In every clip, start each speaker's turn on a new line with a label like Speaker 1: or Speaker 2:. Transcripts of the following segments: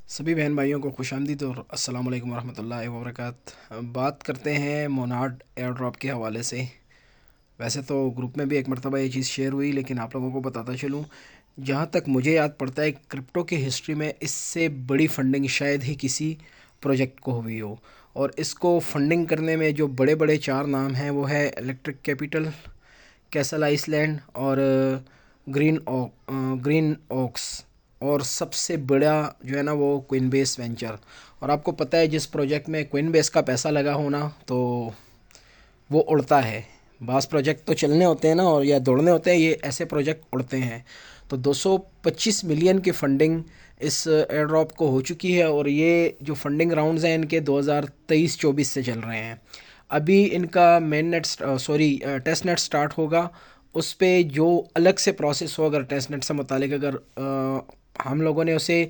Speaker 1: सभी बहन भाइयों को खुशामदीद और अस्सलाम वालेकुम रहमतुल्लाहि व बरकातहू। बात करते हैं मोनार्ड एयर ड्रॉप के हवाले से। वैसे तो ग्रुप में भी एक मरतबा ये चीज़ शेयर हुई, लेकिन आप लोगों को बताता चलूँ, जहाँ तक मुझे याद पड़ता है क्रिप्टो की हिस्ट्री में इससे बड़ी फंडिंग शायद ही किसी प्रोजेक्ट को हुई हो। और इसको फंडिंग करने में जो बड़े बड़े चार नाम हैं वो है इलेक्ट्रिक कैपिटल, कैसल आइसलैंड और ग्रीन ओक्स, और सबसे बड़ा जो है ना वो क्विनबेस वेंचर। और आपको पता है जिस प्रोजेक्ट में क्विनबेस का पैसा लगा होना तो वो उड़ता है। बास प्रोजेक्ट तो चलने होते हैं ना, और या दौड़ने होते हैं, ये ऐसे प्रोजेक्ट उड़ते हैं। तो 225 मिलियन की फंडिंग इस एयर ड्रॉप को हो चुकी है, और ये जो फंडिंग राउंड्स हैं इनके 2023-24 से चल रहे हैं। अभी इनका टेस्ट नेट स्टार्ट होगा। उस पे जो अलग से प्रोसेस हो, अगर टेस्ट नेट से मुतालिक अगर हम लोगों ने उसे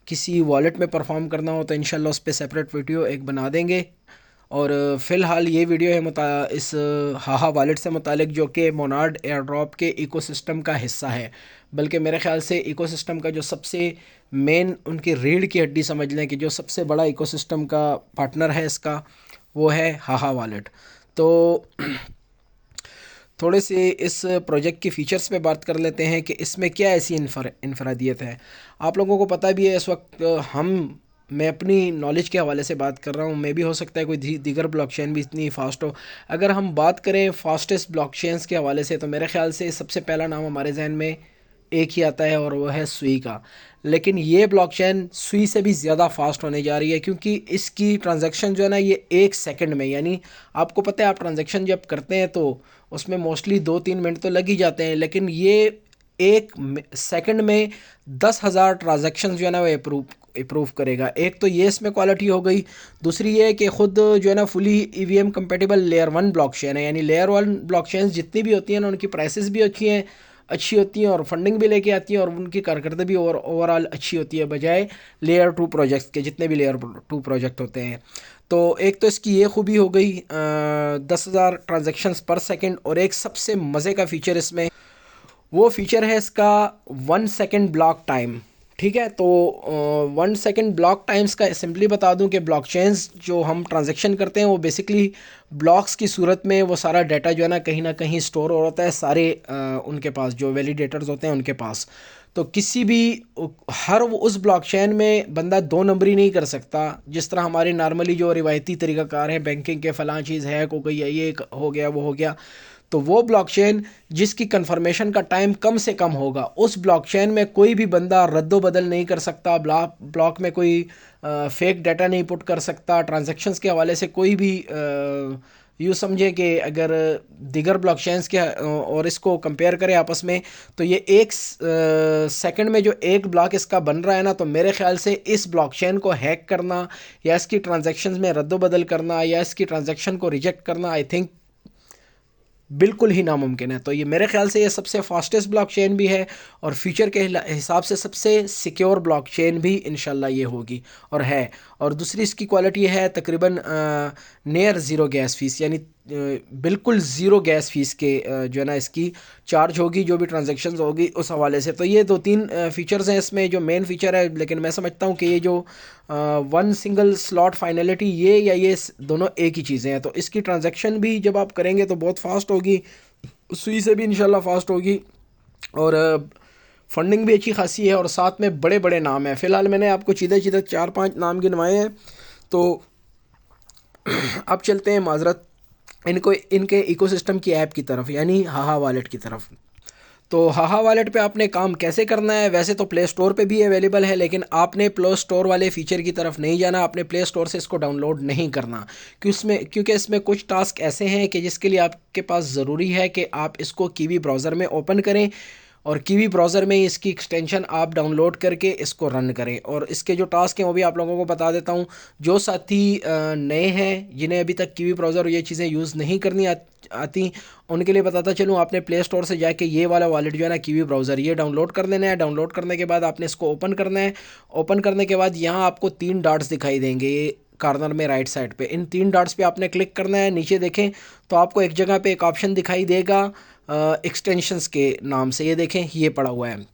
Speaker 1: किसी वॉलेट में परफॉर्म करना हो तो इंशाल्लाह उस पर सेपरेट वीडियो एक बना देंगे। और फ़िलहाल ये वीडियो है इस हाहा वॉलेट से मुतालिक, जो कि मोनार्ड एयर ड्रॉप के इकोसिस्टम का हिस्सा है। बल्कि मेरे ख्याल से इकोसिस्टम का जो सबसे मेन उनकी रीढ़ की हड्डी समझ लें कि जो सबसे बड़ा इकोसिस्टम का पार्टनर है इसका, वो है हाहा वॉलेट। तो थोड़े से इस प्रोजेक्ट की फ़ीचर्स पे बात कर लेते हैं कि इसमें क्या ऐसी इनफरादियत है। आप लोगों को पता भी है इस वक्त मैं अपनी नॉलेज के हवाले से बात कर रहा हूँ, मे भी हो सकता है कोई दीगर ब्लॉकचेन भी इतनी फ़ास्ट हो। अगर हम बात करें फास्टेस्ट ब्लॉकचेन्स के हवाले से तो मेरे ख्याल से सबसे पहला नाम हमारे जहन में एक ही आता है, और वो है सुई का। लेकिन ये ब्लॉकचेन सुई से भी ज़्यादा फास्ट होने जा रही है, क्योंकि इसकी ट्रांजैक्शन जो है ना ये 1 सेकंड में, यानी आपको पता है आप ट्रांजैक्शन जब करते हैं तो उसमें मोस्टली 2-3 मिनट तो लग ही जाते हैं, लेकिन ये 1 सेकंड में 10,000 ट्रांजैक्शन जो है ना वो अप्रूव करेगा। एक तो ये इसमें क्वालिटी हो गई। दूसरी ये है कि ख़ुद जो है ना fully EVM compatible layer 1 blockchain है, यानी लेयर 1 ब्लॉकचेन जितनी भी होती हैं ना उनकी प्राइसेस भी अच्छी होती हैं और फंडिंग भी लेके आती हैं, और उनकी कारकर्दगी भी ओवरऑल अच्छी होती है बजाय लेयर 2 प्रोजेक्ट्स के, जितने भी लेयर 2 प्रोजेक्ट होते हैं। तो एक तो इसकी ये खूबी हो गई 10,000 ट्रांजेक्शन्स पर सेकंड। और एक सबसे मज़े का फ़ीचर इसमें वो फ़ीचर है इसका 1 सेकंड ब्लॉक टाइम। ठीक है, तो 1 सेकंड ब्लॉक टाइम्स का सिंपली बता दूं कि ब्लॉकचेन्स जो हम ट्रांजैक्शन करते हैं वो बेसिकली ब्लॉक्स की सूरत में वो सारा डाटा जो है ना कहीं स्टोर हो होता है सारे उनके पास जो वैलिडेटर्स होते हैं उनके पास। तो किसी भी उस ब्लॉकचेन में बंदा दो नंबरी नहीं कर सकता, जिस तरह हमारे नॉर्मली जो रिवायती तरीक़ाकार है बैंकिंग के, फ़लाँ चीज़ है को कोई ये हो गया वो हो गया। तो वो ब्लॉकचेन जिसकी कंफर्मेशन का टाइम कम से कम होगा, उस ब्लॉकचेन में कोई भी बंदा रद्दो बदल नहीं कर सकता, ब्लॉक में कोई फेक डाटा नहीं पुट कर सकता। ट्रांजैक्शंस के हवाले से कोई भी यूँ समझे कि अगर दिगर ब्लॉकचेन्स के और इसको कंपेयर करें आपस में, तो ये 1 सेकंड में जो एक ब्लॉक इसका बन रहा है ना, तो मेरे ख्याल से इस ब्लॉकचेन को हैक करना या इसकी ट्रांजैक्शंस में रद्दो बदल करना या इसकी ट्रांजैक्शन को रिजेक्ट करना, आई थिंक बिल्कुल ही नामुमकिन है। तो ये मेरे ख्याल से ये सबसे फास्टेस्ट ब्लॉकचेन भी है, और फ्यूचर के हिसाब से सबसे सिक्योर ब्लॉकचेन भी इंशाल्लाह ये होगी और है। और दूसरी इसकी क्वालिटी है तकरीबन नियर ज़ीरो गैस फीस, यानी बिल्कुल ज़ीरो गैस फीस के जो है ना इसकी चार्ज होगी जो भी ट्रांजैक्शंस होगी उस हवाले से। तो ये 2-3 फीचर्स हैं इसमें जो मेन फीचर है, लेकिन मैं समझता हूँ कि ये जो वन सिंगल स्लॉट फाइनलिटी ये दोनों एक ही चीज़ें हैं। तो इसकी ट्रांजैक्शन भी जब आप करेंगे तो बहुत फास्ट होगी, सुई से भी इंशाल्लाह फास्ट होगी, और फंडिंग भी अच्छी खासी है, और साथ में बड़े बड़े नाम हैं। फ़िलहाल मैंने आपको सीधे सीधे 4-5 नाम गिनवाए हैं। तो अब चलते हैं माजरत इनके इकोसिस्टम की ऐप की तरफ, यानी हाहा वॉलेट की तरफ। तो हाहा वॉलेट पे आपने काम कैसे करना है, वैसे तो प्ले स्टोर पे भी अवेलेबल है, लेकिन आपने प्ले स्टोर वाले फीचर की तरफ नहीं जाना, आपने प्ले स्टोर से इसको डाउनलोड नहीं करना। क्योंकि इसमें कुछ टास्क ऐसे हैं कि जिसके लिए आपके पास ज़रूरी है कि आप इसको कीवी ब्राउज़र में ओपन करें, और कीवी ब्राउज़र में इसकी एक्सटेंशन आप डाउनलोड करके इसको रन करें। और इसके जो टास्क हैं वो भी आप लोगों को बता देता हूँ। जो साथी नए हैं जिन्हें अभी तक कीवी ब्राउज़र ये चीज़ें यूज़ नहीं करनी आती, उनके लिए बताता चलूँ, आपने प्ले स्टोर से जाके ये वाला वॉलेट जो है ना कीवी ब्राउज़र ये डाउनलोड कर लेना है। डाउनलोड करने के बाद आपने इसको ओपन करना है। ओपन करने के बाद यहाँ आपको 3 डॉट्स दिखाई देंगे ये कॉर्नर में राइट साइड पे। इन 3 डॉट्स पे आपने क्लिक करना है। नीचे देखें तो आपको एक जगह पे एक ऑप्शन दिखाई देगा एक्सटेंशंस के नाम से, ये देखें ये पड़ा हुआ है।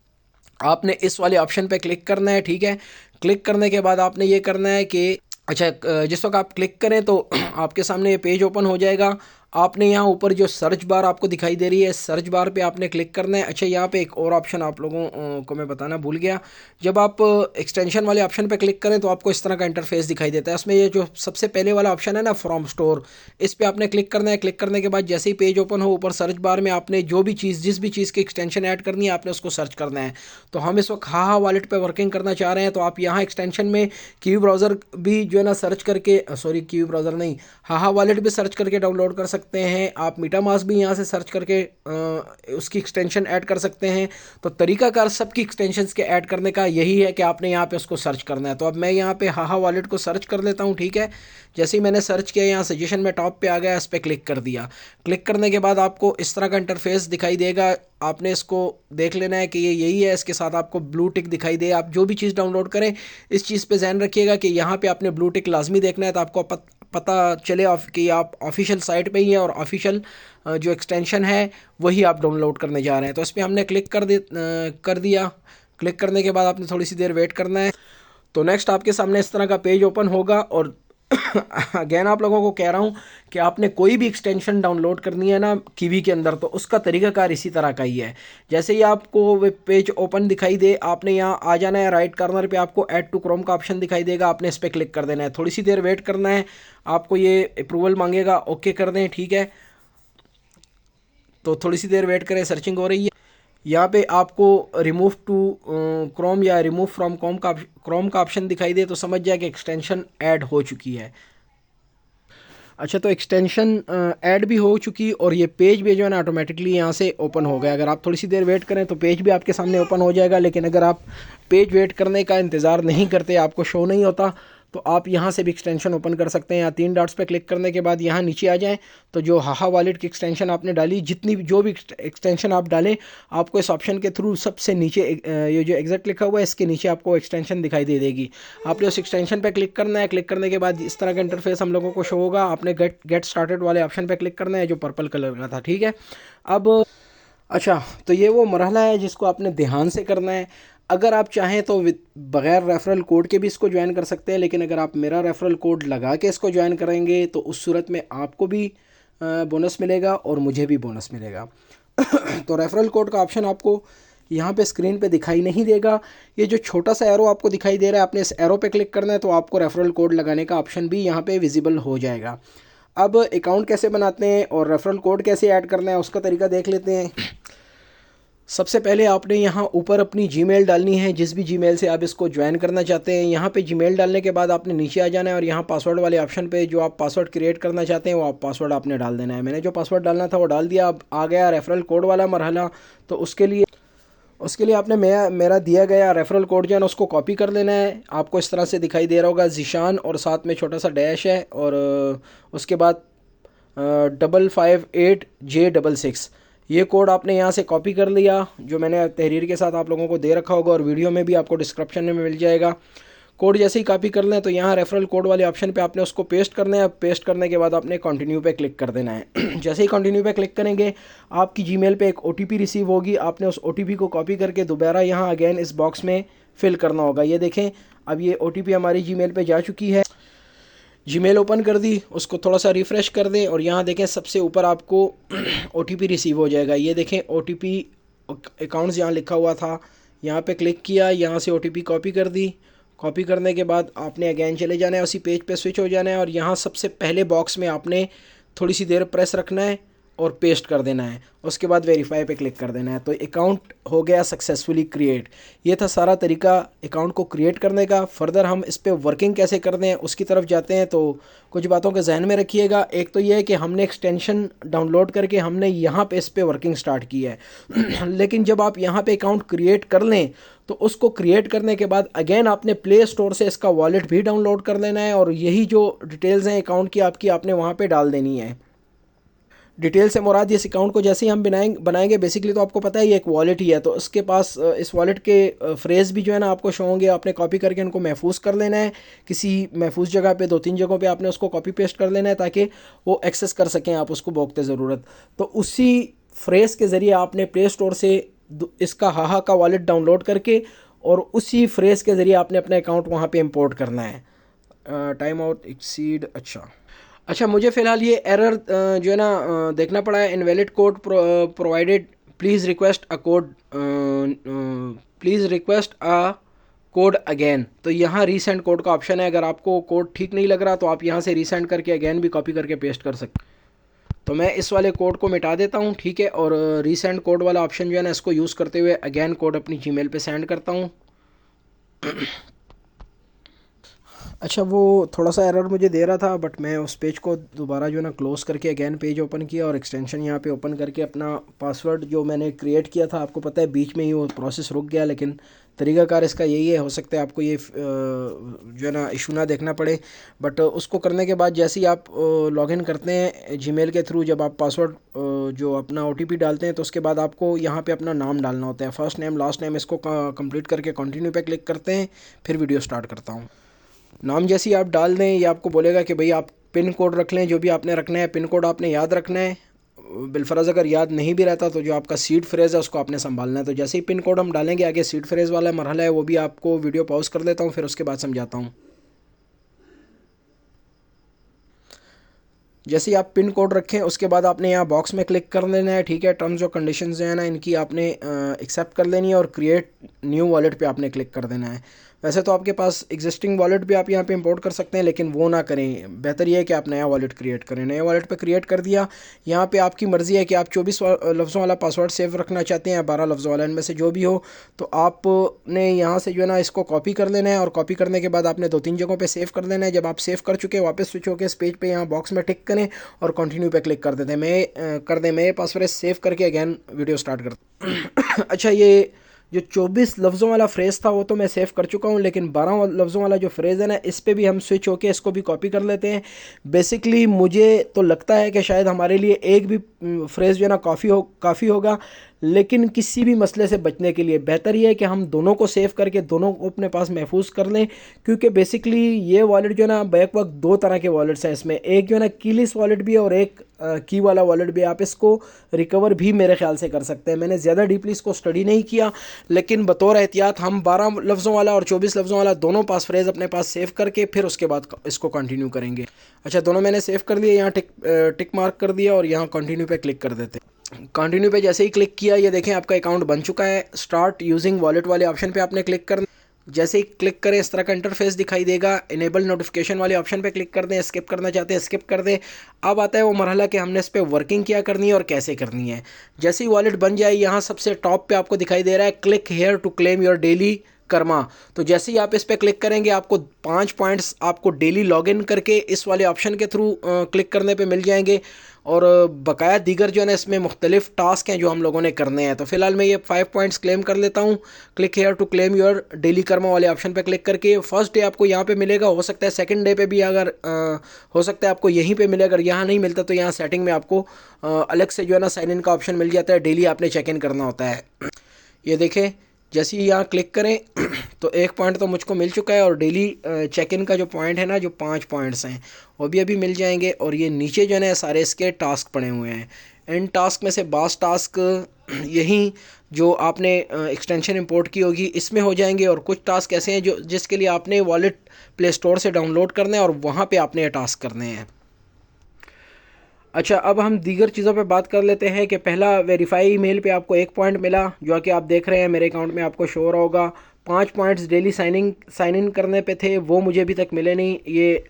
Speaker 1: आपने इस वाले ऑप्शन पे क्लिक करना है। ठीक है, क्लिक करने के बाद आपने ये करना है कि अच्छा, जिस वक्त आप क्लिक करें तो आपके सामने ये पेज ओपन हो जाएगा। आपने यहाँ ऊपर जो सर्च बार आपको दिखाई दे रही है, सर्च बार पे आपने क्लिक करना है। अच्छा, यहाँ पे एक और ऑप्शन आप लोगों को मैं बताना भूल गया। जब आप एक्सटेंशन वाले ऑप्शन पे क्लिक करें तो आपको इस तरह का इंटरफेस दिखाई देता है। उसमें ये जो सबसे पहले वाला ऑप्शन है ना, फ्रॉम स्टोर, इस पर आपने क्लिक करना है। क्लिक करने के बाद जैसे ही पेज ओपन हो, ऊपर सर्च बार में आपने जो भी चीज़, जिस भी चीज़ की एक्सटेंशन ऐड करनी है, आपने उसको सर्च करना है। तो हम इस वक्त हाहा वॉलेट पे वर्किंग करना चाह रहे हैं, तो आप यहाँ एक्सटेंशन में कीवी ब्राउज़र भी जो है ना सर्च करके, सॉरी कीवी ब्राउज़र नहीं, हाहा वॉलेट भी सर्च करके डाउनलोड कर सकते हैं। आप मीटामास्क भी यहाँ से सर्च करके उसकी एक्सटेंशन ऐड कर सकते हैं। तो तरीकाकार सबकी एक्सटेंशंस के ऐड करने का यही है कि आपने यहाँ पे उसको सर्च करना है। तो अब मैं यहाँ पे हाहा वॉलेट को सर्च कर लेता हूँ, ठीक है। जैसे ही मैंने सर्च किया, यहाँ सजेशन में टॉप पे आ गया, इस पर क्लिक कर दिया। क्लिक करने के बाद आपको इस तरह का इंटरफेस दिखाई देगा। आपने इसको देख लेना है कि ये यही है। इसके साथ आपको ब्लू टिक दिखाई दे। आप जो भी चीज़ डाउनलोड करें, इस चीज़ पे ध्यान रखिएगा कि यहाँ पे आपने ब्लू टिक लाजमी देखना है, तो आपको पता चले कि आप ऑफिशियल साइट पे ही हैं और ऑफिशियल जो एक्सटेंशन है वही आप डाउनलोड करने जा रहे हैं। तो इस पर हमने क्लिक कर दिया। क्लिक करने के बाद आपने थोड़ी सी देर वेट करना है। तो नेक्स्ट आपके सामने इस तरह का पेज ओपन होगा। और अगेन आप लोगों को कह रहा हूँ कि आपने कोई भी एक्सटेंशन डाउनलोड करनी है ना कीवी के अंदर, तो उसका तरीकाकार इसी तरह का ही है। जैसे ही आपको वेब पेज ओपन दिखाई दे, आपने यहाँ आ जाना है। राइट कॉर्नर पे आपको ऐड टू क्रोम का ऑप्शन दिखाई देगा, आपने इस पर क्लिक कर देना है। थोड़ी सी देर वेट करना है, आपको ये अप्रूवल मांगेगा, ओके कर दें, ठीक है। तो थोड़ी सी देर वेट करें, सर्चिंग हो रही है। यहाँ पे आपको रिमूव टू क्रोम या रिमूव फ्रॉम क्रोम का ऑप्शन दिखाई दे, तो समझ जाए कि एक्सटेंशन ऐड हो चुकी है। अच्छा, तो एक्सटेंशन ऐड भी हो चुकी और ये पेज भी जो है ना ऑटोमेटिकली यहाँ से ओपन हो गया। अगर आप थोड़ी सी देर वेट करें तो पेज भी आपके सामने ओपन हो जाएगा। लेकिन अगर आप पेज वेट करने का इंतज़ार नहीं करते, आपको शो नहीं होता, तो आप यहाँ से भी एक्सटेंशन ओपन कर सकते हैं। यहाँ 3 डॉट्स पे क्लिक करने के बाद यहाँ नीचे आ जाएं, तो जो हाहा वॉलेट की एक्सटेंशन आपने डाली, जितनी जो भी एक्सटेंशन आप डालें, आपको इस ऑप्शन के थ्रू सबसे नीचे ये जो एग्जैक्ट लिखा हुआ है, इसके नीचे आपको एक्सटेंशन दिखाई दे देगी। आपने उस एक्सटेंशन पे क्लिक करना है। क्लिक करने के बाद इस तरह का इंटरफेस हम लोगों को शो होगा। आपने गेट स्टार्टेड वाले ऑप्शन पर क्लिक करना है, जो पर्पल कलर का था, ठीक है। अब अच्छा, तो ये वो मरहला है जिसको आपने ध्यान से करना है। अगर आप चाहें तो बग़ैर रेफरल कोड के भी इसको ज्वाइन कर सकते हैं, लेकिन अगर आप मेरा रेफरल कोड लगा के इसको ज्वाइन करेंगे तो उस सूरत में आपको भी बोनस मिलेगा और मुझे भी बोनस मिलेगा। तो रेफरल कोड का ऑप्शन आपको यहाँ पे स्क्रीन पे दिखाई नहीं देगा। ये जो छोटा सा एरो आपको दिखाई दे रहा है, आपने इस एरो पे क्लिक करना है, तो आपको रेफरल कोड लगाने का ऑप्शन भी यहाँ पे विजिबल हो जाएगा। अब अकाउंट कैसे बनाते हैं और रेफरल कोड कैसे ऐड करना है, उसका तरीका देख लेते हैं। सबसे पहले आपने यहाँ ऊपर अपनी जीमेल डालनी है, जिस भी जीमेल से आप इसको ज्वाइन करना चाहते हैं। यहाँ पे जीमेल डालने के बाद आपने नीचे आ जाना है और यहाँ पासवर्ड वाले ऑप्शन पे जो आप पासवर्ड क्रिएट करना चाहते हैं वो आप पासवर्ड आपने डाल देना है। मैंने जो पासवर्ड डालना था वो डाल दिया। अब आ गया रेफरल कोड वाला मरहला। तो उसके लिए आपने मेरा दिया गया रेफरल कोड जो है ना उसको कॉपी कर लेना है। आपको इस तरह से दिखाई दे रहा होगा, ज़ीशान, और साथ में छोटा सा डैश है, और उसके बाद 558J66। ये कोड आपने यहाँ से कॉपी कर लिया, जो मैंने तहरीर के साथ आप लोगों को दे रखा होगा और वीडियो में भी आपको डिस्क्रिप्शन में मिल जाएगा। कोड जैसे ही कॉपी कर लें तो यहाँ रेफरल कोड वाले ऑप्शन पे आपने उसको पेस्ट करना है। पेस्ट करने के बाद आपने कंटिन्यू पे क्लिक कर देना है। जैसे ही कंटिन्यू पे क्लिक करेंगे, आपकी जीमेल पे एक OTP रिसीव होगी। आपने उस OTP को कॉपी करके दोबारा यहाँ अगेन इस बॉक्स में फिल करना होगा। ये देखें, अब ये OTP हमारी जीमेल पे जा चुकी है। जीमेल ओपन कर दी, उसको थोड़ा सा रिफ़्रेश कर दें और यहाँ देखें सबसे ऊपर आपको OTP रिसीव हो जाएगा। ये देखें OTP अकाउंट्स यहाँ लिखा हुआ था, यहाँ पे क्लिक किया, यहाँ से OTP कॉपी कर दी। कॉपी करने के बाद आपने अगेन चले जाना है, उसी पेज पे स्विच हो जाना है और यहाँ सबसे पहले बॉक्स में आपने थोड़ी सी देर प्रेस रखना है और पेस्ट कर देना है। उसके बाद वेरीफाई पे क्लिक कर देना है। तो अकाउंट हो गया सक्सेसफुली क्रिएट। ये था सारा तरीका अकाउंट को क्रिएट करने का। फर्दर हम इस पे वर्किंग कैसे करते हैं उसकी तरफ जाते हैं। तो कुछ बातों के जहन में रखिएगा। एक तो ये है कि हमने एक्सटेंशन डाउनलोड करके हमने यहाँ पे इस पर वर्किंग स्टार्ट की है। लेकिन जब आप यहाँ पे अकाउंट क्रिएट कर लें तो उसको क्रिएट करने के बाद अगेन आपने प्ले स्टोर से इसका वॉलेट भी डाउनलोड कर लेना है और यही जो डिटेल्स हैं अकाउंट की आपकी, आपने वहाँ पर डाल देनी है। डिटेल से मुराद इस अकाउंट को जैसे ही हम बनाएंगे बेसिकली, तो आपको पता है ये एक वॉलेट ही है, तो उसके पास इस वॉलेट के फ्रेज़ भी जो है ना आपको शो होंगे। आपने कॉपी करके उनको महफूज कर लेना है, किसी महफूज जगह पे 2-3 जगहों पे आपने उसको कॉपी पेस्ट कर लेना है ताकि वो एक्सेस कर सकें आप उसको वक्त ज़रूरत। तो उसी फ्रेज़ के ज़रिए आपने प्ले स्टोर से इसका हाहा का वॉलेट डाउनलोड करके और उसी फ्रेज़ के ज़रिए आपने अपना अकाउंट वहाँ पे इंपोर्ट करना है। Time out exceed. अच्छा मुझे फ़िलहाल ये एरर जो है ना देखना पड़ा है, invalid code provided, please request a code, please request a code again. तो यहाँ रीसेंड कोड का ऑप्शन है, अगर आपको कोड ठीक नहीं लग रहा तो आप यहाँ से रीसेंड करके अगेन भी कॉपी करके पेस्ट कर सकते। तो मैं इस वाले कोड को मिटा देता हूँ, ठीक है, और रीसेंड कोड वाला ऑप्शन जो है ना इसको यूज़ करते हुए अगेन कोड अपनी जीमेल पे सेंड करता हूँ। अच्छा वो थोड़ा सा एरर मुझे दे रहा था, बट मैं उस पेज को दोबारा जो है ना क्लोज़ करके अगेन पेज ओपन किया और एक्सटेंशन यहाँ पे ओपन करके अपना पासवर्ड जो मैंने क्रिएट किया था, आपको पता है बीच में ही वो प्रोसेस रुक गया, लेकिन तरीक़ाकार इसका यही है, हो सकता है आपको ये जो है ना इशू ना देखना पड़े। बट उसको करने के बाद जैसे ही आप लॉगिन करते हैं जीमेल के थ्रू, जब आप पासवर्ड जो अपना ओटीपी डालते हैं तो उसके बाद आपको यहाँ पे अपना नाम डालना होता है, फर्स्ट नेम लास्ट नेम, इसको कंप्लीट करके कंटिन्यू पे क्लिक करते हैं। फिर वीडियो स्टार्ट करता हूँ। नाम जैसे ही आप डाल दें ये आपको बोलेगा कि भाई आप पिन कोड रख लें, जो भी आपने रखना है पिन कोड आपने याद रखना है। बिलफर्ज अगर याद नहीं भी रहता तो जो आपका सीड फ्रेज़ है उसको आपने संभालना है। तो जैसे ही पिन कोड हम डालेंगे, आगे सीड फ्रेज़ वाला मरहला है वो भी आपको वीडियो पॉज कर देता हूँ, फिर उसके बाद समझाता हूँ। जैसे ही आप पिन कोड रखें उसके बाद आपने यहाँ बॉक्स में क्लिक कर लेना है, ठीक है। टर्म्स और कंडीशंस जो है ना इनकी आपने एक्सेप्ट कर लेनी है और क्रिएट न्यू वॉलेट पे आपने क्लिक कर देना है। वैसे तो आपके पास एग्जिस्टिंग वॉलेट भी आप यहाँ पे इंपोर्ट कर सकते हैं, लेकिन वो ना करें, बेहतर ये है कि आप नया वॉलेट क्रिएट करें। नया वॉलेट पे क्रिएट कर दिया, यहाँ पे आपकी मर्ज़ी है कि आप 24 लफ्ज़ों वाला पासवर्ड सेव रखना चाहते हैं या 12 लफ्ज़ों वाला, इनमें से जो भी हो। तो आपने यहाँ से जो है ना इसको कॉपी कर लेना है और कॉपी करने के बाद आपने 2-3 जगहों पे सेव कर लेना है। जब आप सेव कर चुके वापस स्विच होकर इस पेज पे यहाँ बॉक्स में टिक करें और कंटिन्यू पे क्लिक कर देते हैं। मैं पासवर्ड सेव करके अगेन वीडियो स्टार्ट करता। अच्छा ये जो 24 लफ्ज़ों वाला फ्रेज़ था वो तो मैं सेव कर चुका हूँ, लेकिन 12 लफ्ज़ों वाला जो फ्रेज़ है ना इस पे भी हम स्विच होके इसको भी कॉपी कर लेते हैं। बेसिकली मुझे तो लगता है कि शायद हमारे लिए एक भी फ्रेज़ जो है ना काफ़ी होगा, लेकिन किसी भी मसले से बचने के लिए बेहतर ये है कि हम दोनों को सेव करके दोनों को अपने पास महफूज कर लें। क्योंकि बेसिकली ये वॉलेट जो है ना बैक वक्त दो तरह के वॉलेट्स हैं, इसमें एक जो है ना कीलेस वॉलेट भी है और एक की वाला वॉलेट भी। आप इसको रिकवर भी मेरे ख्याल से कर सकते हैं। मैंने ज़्यादा डीपली इसको स्टडी नहीं किया, लेकिन बतौर एहतियात हम 12 लफ्ज़ों वाला और 24 लफ्ज़ों वाला दोनों पास फ्रेज़ अपने पास सेव करके फिर उसके बाद इसको कंटिन्यू करेंगे। अच्छा दोनों मैंने सेव कर दिया, यहाँ टिक मार्क कर दिया और यहाँ कंटिन्यू पे क्लिक कर देते हैं। कंटिन्यू पे जैसे ही क्लिक किया ये देखें आपका अकाउंट बन चुका है। स्टार्ट यूजिंग वॉलेट वाले ऑप्शन पे आपने क्लिक करना। जैसे ही क्लिक करें इस तरह का इंटरफेस दिखाई देगा। इनेबल नोटिफिकेशन वाले ऑप्शन पे क्लिक कर दें, स्किप करना चाहते हैं स्किप कर दें। अब आता है वो मरहला कि हमने इस पर वर्किंग क्या करनी है और कैसे करनी है। जैसे ही वॉलेट बन जाए यहाँ सबसे टॉप पे आपको दिखाई दे रहा है click here to claim your daily karma. तो जैसे ही आप इस पर क्लिक करेंगे आपको 5 पॉइंट्स आपको डेली लॉगिन करके इस वाले ऑप्शन के थ्रू क्लिक करने पे मिल जाएंगे। और बकाया दीगर जो है ना इसमें मुख्तलिफ टास्क हैं जो हम लोगों ने करने हैं। तो फिलहाल मैं ये 5 पॉइंट्स क्लेम कर लेता हूँ। Click here to claim your daily karma वाले ऑप्शन पे क्लिक करके फर्स्ट डे आपको यहाँ पे मिलेगा, हो सकता है सेकंड डे पे भी अगर हो सकता है आपको यहीं पे मिले। अगर यहाँ नहीं मिलता तो यहाँ सेटिंग में आपको अलग से जो है ना साइन इन का ऑप्शन मिल जाता है, डेली आपने चेक इन करना होता है। ये देखें जैसे ही यहाँ क्लिक करें तो 1 पॉइंट तो मुझको मिल चुका है और डेली चेक इन का जो पॉइंट है ना जो 5 पॉइंट्स हैं वो भी अभी मिल जाएंगे। और ये नीचे जो है ना सारे इसके टास्क पड़े हुए हैं। इन टास्क में से बास टास्क यही जो आपने एक्सटेंशन इंपोर्ट की होगी इसमें हो जाएंगे, और कुछ टास्क ऐसे हैं जो जिसके लिए आपने वॉलेट प्ले स्टोर से डाउनलोड करना है और वहाँ पर आपने ये टास्क करने हैं। अच्छा अब हम दीगर चीज़ों पे बात कर लेते हैं कि पहला वेरीफाई ईमेल पे आपको 1 पॉइंट मिला, जो कि आप देख रहे हैं मेरे अकाउंट में आपको शो हो रहा होगा। 5 पॉइंट्स डेली साइन इन करने पे थे, वो मुझे अभी तक मिले नहीं। ये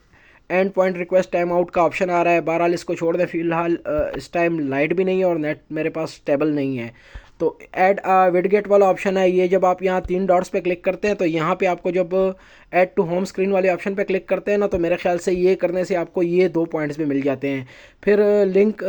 Speaker 1: and point request time out का ऑप्शन आ रहा है। बहरहाल इसको छोड़ दें, फ़िलहाल इस टाइम लाइट भी नहीं है और नेट मेरे पास स्टेबल नहीं है। तो ऐड विडगेट वाला ऑप्शन है, ये जब आप यहाँ 3 डॉट्स पे क्लिक करते हैं तो यहाँ पे आपको जब ऐड टू होम स्क्रीन वाले ऑप्शन पे क्लिक करते हैं ना, तो मेरे ख्याल से ये करने से आपको ये 2 पॉइंट्स भी मिल जाते हैं। फिर लिंक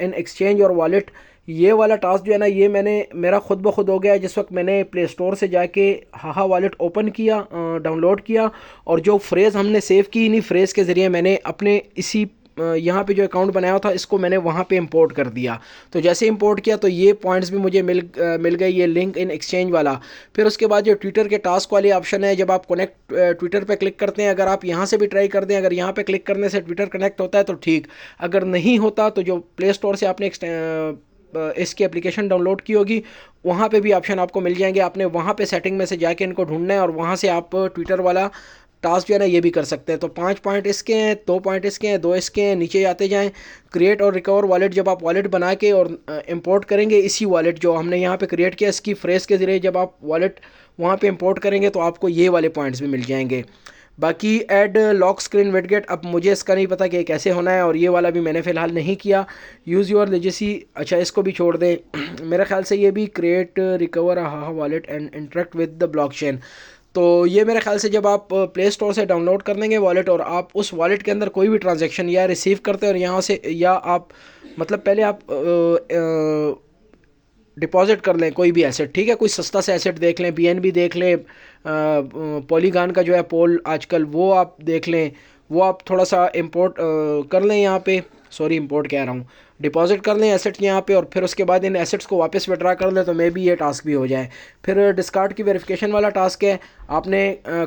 Speaker 1: इन एक्सचेंज और वॉलेट, ये वाला टास्क जो है ना ये मेरा खुद ब खुद हो गया जिस वक्त मैंने प्ले स्टोर से जाके हाहा वॉलेट ओपन किया, डाउनलोड किया, और जो फ्रेज़ हमने सेव की इन्हीं फ्रेज़ के ज़रिए मैंने अपने इसी यहाँ पे जो अकाउंट बनाया था इसको मैंने वहाँ पे इंपोर्ट कर दिया। तो जैसे इंपोर्ट किया तो ये पॉइंट्स भी मुझे मिल गए, ये लिंक इन एक्सचेंज वाला। फिर उसके बाद जो ट्विटर के टास्क वाले ऑप्शन है, जब आप कनेक्ट ट्विटर पे क्लिक करते हैं, अगर आप यहाँ से भी ट्राई कर दें, अगर यहाँ पे क्लिक करने से ट्विटर कनेक्ट होता है तो ठीक, अगर नहीं होता तो जो प्ले स्टोर से आपने इसकी एप्लीकेशन डाउनलोड की होगी वहाँ पे भी ऑप्शन आपको मिल जाएंगे। आपने वहाँ पे सेटिंग में से जाके इनको ढूंढना है और वहाँ से आप ट्विटर वाला टास्क जो है ना ये भी कर सकते हैं। तो 5 पॉइंट इसके हैं, 2 पॉइंट इसके हैं, 2 इसके हैं। नीचे आते जाएं, क्रिएट और रिकवर वॉलेट। जब आप वॉलेट बना के और इंपोर्ट करेंगे इसी वॉलेट जो हमने यहाँ पे क्रिएट किया इसकी फ्रेज के ज़रिए जब आप वॉलेट वहाँ पे इंपोर्ट करेंगे तो आपको ये वाले पॉइंट्स भी मिल जाएंगे। बाकी ऐड लॉक स्क्रीन विडगेट, अब मुझे इसका नहीं पता कि कैसे होना है और ये वाला भी मैंने फ़िलहाल नहीं किया। यूज़ योर लेजेसी, अच्छा इसको भी छोड़ दें। मेरे ख्याल से ये भी create recover haha wallet and interact with the blockchain. तो ये मेरे ख्याल से जब आप प्ले स्टोर से डाउनलोड कर देंगे वॉलेट और आप उस वॉलेट के अंदर कोई भी ट्रांजैक्शन या रिसीव करते हैं और यहाँ से या आप मतलब पहले आप डिपॉजिट कर लें कोई भी एसेट, ठीक है, कोई सस्ता सा एसेट देख लें, बीएनबी देख लें, पॉलीगॉन का जो है पोल आजकल वो आप देख लें, वो आप थोड़ा सा इंपोर्ट कर लें यहाँ पे, सॉरी इंपोर्ट कह रहा हूँ, डिपॉजिट कर लें एसेट यहाँ पे और फिर उसके बाद इन एसेट्स को वापस विड्रा कर लें तो मे बी ये टास्क भी हो जाए। फिर डिस्कार्ड की वेरिफिकेशन वाला टास्क है, आपने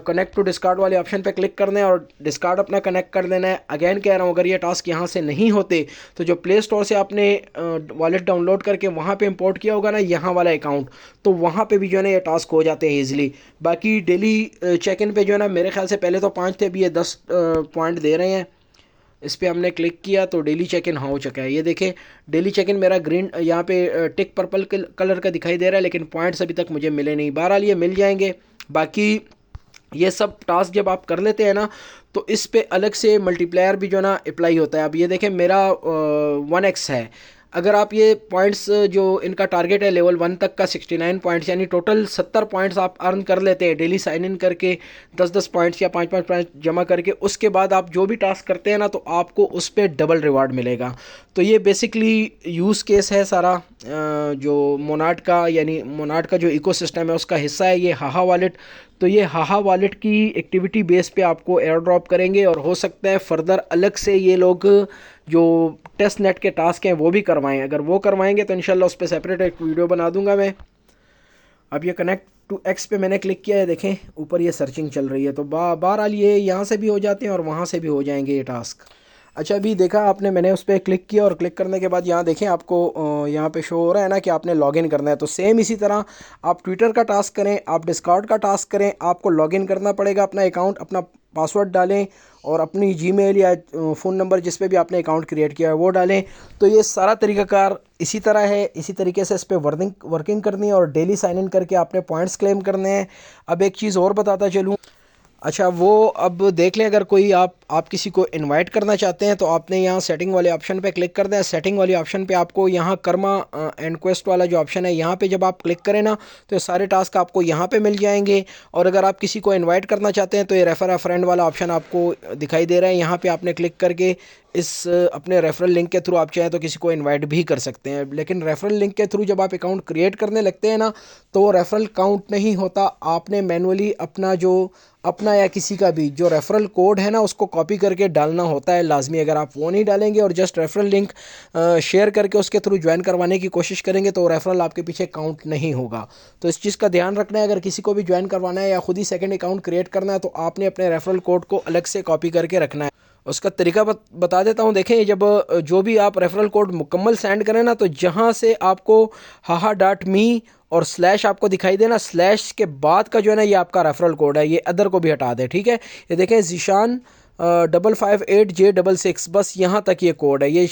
Speaker 1: कनेक्ट टू डिस्कार्ड वाले ऑप्शन पे क्लिक करना है और डिस्कार्ड अपना कनेक्ट कर देना है। अगेन कह रहा हूँ अगर ये टास्क यहाँ से नहीं होते तो जो प्ले स्टोर से आपने वॉलेट डाउनलोड करके वहाँ पे इंपोर्ट किया होगा ना यहाँ वाला अकाउंट, तो वहाँ पे भी जो है ना ये टास्क हो जाते हैं ईजिली। बाकी डेली चेक इन पे जो है ना मेरे ख्याल से पहले तो 5 थे, अभी ये 10 पॉइंट दे रहे हैं। इस पर हमने क्लिक किया तो डेली चेक इन हो चुका है। ये देखें डेली चेक इन मेरा ग्रीन यहाँ पे टिक पर्पल कलर का दिखाई दे रहा है लेकिन पॉइंट्स अभी तक मुझे मिले नहीं। बहरहाल ये मिल जाएंगे। बाकी ये सब टास्क जब आप कर लेते हैं ना तो इस पे अलग से मल्टीप्लायर भी जो ना अप्लाई होता है। अब ये देखें मेरा 1x है, अगर आप ये पॉइंट्स जो इनका टारगेट है लेवल 1 तक का 69 पॉइंट्स यानी टोटल 70 पॉइंट्स आप अर्न कर लेते हैं डेली साइन इन करके 10-10 पॉइंट्स या 5-5 पॉइंट्स जमा करके, उसके बाद आप जो भी टास्क करते हैं ना तो आपको उस पर डबल रिवार्ड मिलेगा। तो ये बेसिकली यूज़ केस है सारा जो मोनाड का यानी मोनाड का जो इकोसिस्टम है उसका हिस्सा है ये हाहा वॉलेट। तो ये हाहा वॉलेट की एक्टिविटी बेस पे आपको एयर ड्रॉप करेंगे और हो सकता है फर्दर अलग से ये लोग जो टेस्ट नेट के टास्क हैं वो भी करवाएं। अगर वो करवाएंगे तो इंशाल्लाह उस पर सेपरेट एक वीडियो बना दूंगा मैं। अब ये कनेक्ट टू एक्स पे मैंने क्लिक किया है, देखें ऊपर ये सर्चिंग चल रही है। तो बहरहाल ये यहाँ से भी हो जाते हैं और वहाँ से भी हो जाएंगे ये टास्क। अच्छा अभी देखा आपने, मैंने उस पर क्लिक किया और क्लिक करने के बाद यहाँ देखें आपको यहाँ पे शो हो रहा है ना कि आपने लॉगिन करना है। तो सेम इसी तरह आप ट्विटर का टास्क करें, आप डिस्कॉर्ड का टास्क करें, आपको लॉगिन करना पड़ेगा, अपना अकाउंट अपना पासवर्ड डालें और अपनी जीमेल या फ़ोन नंबर जिस पे भी आपने अकाउंट क्रिएट किया है वो डालें। तो ये सारा तरीक़ाकार इसी तरह है, इसी तरीके से इस पर वर्किंग करनी है और डेली साइन इन करके आपने पॉइंट्स क्लेम करने हैं। अब एक चीज़ और बताता चलूँ, अच्छा वो अब देख लें, अगर कोई आप किसी को इनवाइट करना चाहते हैं तो आपने यहाँ सेटिंग वाले ऑप्शन पे क्लिक कर दें। सेटिंग वाले ऑप्शन पे आपको यहाँ कर्मा एंड क्वेस्ट वाला जो ऑप्शन है यहाँ पे जब आप क्लिक करें ना तो सारे टास्क आपको यहाँ पे मिल जाएंगे। और अगर आप किसी को इनवाइट करना चाहते हैं तो ये रेफर अ फ्रेंड वाला ऑप्शन आपको दिखाई दे रहा है। यहाँ पर आपने क्लिक करके इस अपने रेफरल लिंक के थ्रू आप चाहें तो किसी को इनवाइट भी कर सकते हैं। लेकिन रेफरल लिंक के थ्रू जब आप अकाउंट क्रिएट करने लगते हैं ना तो वो रेफरल काउंट नहीं होता। आपने मैनुअली अपना या किसी का भी जो रेफरल कोड है ना उसको कॉपी करके डालना होता है लाजमी। अगर आप वो नहीं डालेंगे और जस्ट रेफरल लिंक शेयर करके उसके थ्रू ज्वाइन करवाने की कोशिश करेंगे तो रेफरल आपके पीछे काउंट नहीं होगा। तो इस चीज़ का ध्यान रखना है। अगर किसी को भी ज्वाइन करवाना है या खुद ही सेकंड अकाउंट क्रिएट करना है तो आपने अपने रेफरल कोड को अलग से कॉपी करके रखना है। उसका तरीका बता देता हूँ। देखें जब जो भी आप रेफरल कोड मुकम्मल सेंड करें ना तो जहाँ से आपको haha.me और स्लैश आपको दिखाई देना, स्लैश के बाद का जो है ना ये आपका रेफरल कोड है, ये अदर को भी हटा दें, ठीक है। ये देखें ज़ीशान 558J66, बस यहाँ तक ये कोड है। ये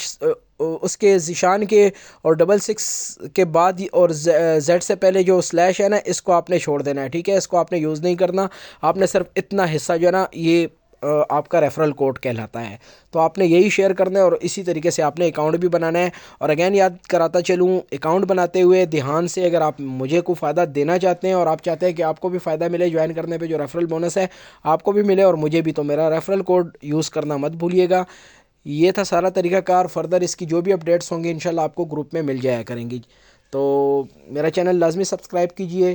Speaker 1: उसके ज़ीशान के और 66 के बाद और जेड से पहले जो स्लैश है ना इसको आपने छोड़ देना है, ठीक है। इसको आपने यूज़ नहीं करना, आपने सिर्फ इतना हिस्सा जो है ना ये आपका रेफरल कोड कहलाता है। तो आपने यही शेयर करना है और इसी तरीके से आपने अकाउंट भी बनाना है। और अगेन याद कराता चलूँ, अकाउंट बनाते हुए ध्यान से, अगर आप मुझे कोई फ़ायदा देना चाहते हैं और आप चाहते हैं कि आपको भी फ़ायदा मिले ज्वाइन करने पे, जो रेफरल बोनस है आपको भी मिले और मुझे भी, तो मेरा रेफरल कोड यूज़ करना मत भूलिएगा। ये था सारा तरीक़ाकार। फर्दर इसकी जो भी अपडेट्स होंगे इंशाल्लाह आपको ग्रुप में मिल जाया करेंगी। तो मेरा चैनल लाजमी सब्सक्राइब कीजिए।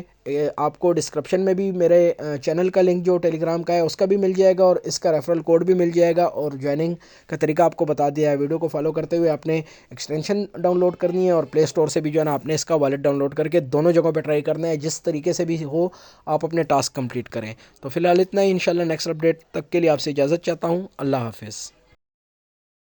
Speaker 1: आपको डिस्क्रिप्शन में भी मेरे चैनल का लिंक जो टेलीग्राम का है उसका भी मिल जाएगा और इसका रेफरल कोड भी मिल जाएगा और ज्वाइनिंग का तरीका आपको बता दिया है। वीडियो को फॉलो करते हुए आपने एक्सटेंशन डाउनलोड करनी है और प्ले स्टोर से भी जो है ना आपने इसका वॉलेट डाउनलोड करके दोनों जगहों पर ट्राई करना है। जिस तरीके से भी हो आप अपने टास्क कंप्लीट करें। तो फिलहाल इतना ही, इंशाल्लाह नेक्स्ट अपडेट तक के लिए आपसे इजाज़त चाहता हूँ। अल्लाह हाफिज़।